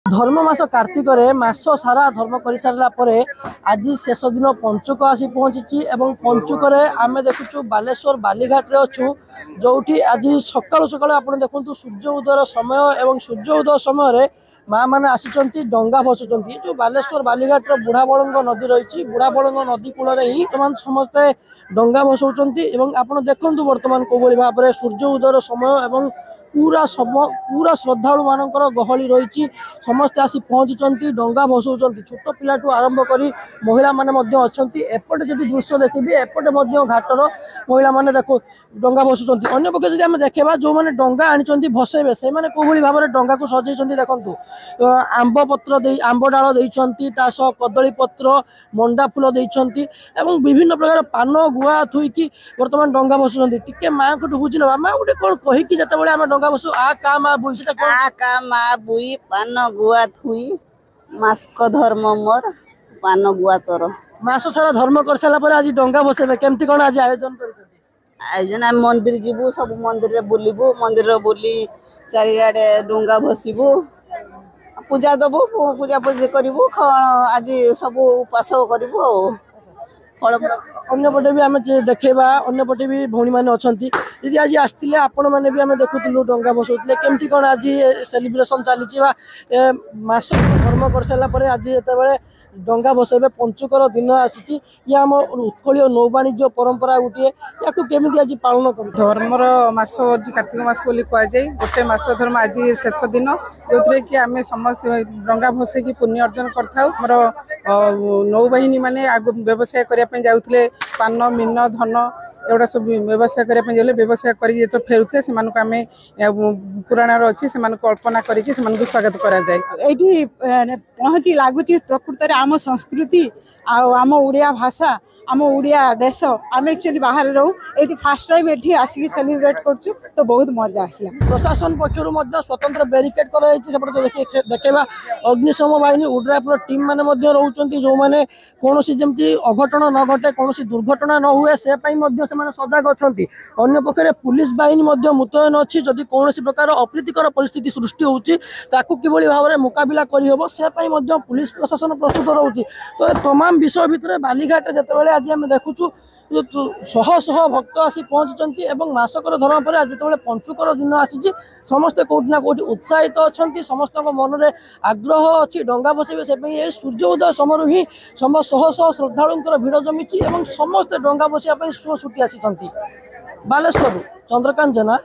धर्म मास कार्तिक मास सारा धर्म कर सारा आज शेष दिन पंचुक आसी पहुंची एवं पंचुक आम देखु बालेश्वर बालीघाट अच्छु जो आज सकालू सकालू आप देखु सूर्य उदय समय एवं सूर्य उदय समय माँ मैंने आसी डंगा भसुंट जो बालेश्वर बालीघाट बुढ़ा बड़ंग नदी रही बुढ़ा बड़ंग नदी कूल ही बर्तमान समस्ते डंगा भसौंट आप देखु बर्तमान कौ भाव में सूर्य उदय समय एवं पूरा श्रद्धालु मानकर गहली रही समस्ते आसी पहुंची डंगा भसौंट छोट पिला आरंभ कर महिला माने अच्छा एपटे जब दृश्य देखिए एपटे घाटर महिला माने देखो डंगा भसुंट अन्य पक्ष जब देखा जो मैंने डंगा आनी भसेबे से कौली भाव में डंगा को सजाई देखु आंब पत्र आंब डाल सह कदली पत्र मंडा फूल देती विभिन्न प्रकार पान गुआ थुईकी बर्तमान डंगा भसुंट टे माँ को बुझे माँ गोटे कौन कहीकि जिते आम डंगा भसु आ का माँ बुई से माँ बुई पान गुआ थुई मास्क धर्म मोर पान गुआ तोर मास सारा धर्म कर सारा आज डंगा भसेबे केमती कौन आज आयोजन कर आयोजन आम मंदिर जीवु सब मंदिर रे बुलिबु मंदिर बुली चारिआडे डंगा भसिबु पूजा दबु पूजा पूजी करिबु आज सब उपास करिबु अन्यपटे भी आम देखा अन्यपटे भी भौणी मैंने अच्छा दीदी आज आसते आपण मैंने भी आम देखुलु डंगा भसौले केमती कौन आज सेलिब्रेशन चली मास धर्म कर सारापर आज जिते डंगा भसेबे पंचुकर दिन आसी आम उत्कलीय नौवाणिज्य परंपरा गोटे या केमी आज पालन कर धर्मर मास कार्तिक मास कहुए गोटे मास धर्म आज शेष दिन जो थे कि आम समस्त डंगा भसैकी पुण्य अर्जन कर नौबाहिनी माने व्यवसाय करने जाऊे पान मीन धन एगुड़ा सब व्यवसाय करने जाए व्यवसाय कर फेरुते से आम पुराण अच्छी से कल्पना करके स्वागत कराए पहुँची लगुच प्रकृत आम संस्कृति आम ओडिया भाषा आम ओडिया देश आम एक्चुअली बाहर रहू ये फास्ट टाइम ये आसिक सेलिब्रेट करूँ तो बहुत मजा आसला। प्रशासन पक्षर स्वतंत्र बेरिकेड कर देखा अग्निशम बाहिनी उड्रापुर टीम मैंने रोचे जो मैंने कौन जमी अघटन न घटे कौन दुर्घटना न हुए से सजग अच्छा अंय पक्षे पुलिस बाहिनी मुतयन अच्छी जदि कौन प्रकार अप्रीतिकर परिस्थिति सृष्टि होती भाव में मुकाबला करहब से पुलिस प्रशासन प्रस्तुत रोचे तो तमाम विषय भितर बालीघाट जिते आज आम देखु शह शह भक्त आसी पहुंची मासकर धर्म पर आज जो पंचुकर दिन आसी समस्ते कौटि ना कौटि उत्साहित अच्छा समस्त मन में आग्रह अच्छी डंगा भसेबे से सूर्य उदय समय ही शह शह श्रद्धालुंर भिड़ जमी समस्ते डंगा भसैया सुओ छुटी आसी बालेश्वर चंद्रकांत जेना।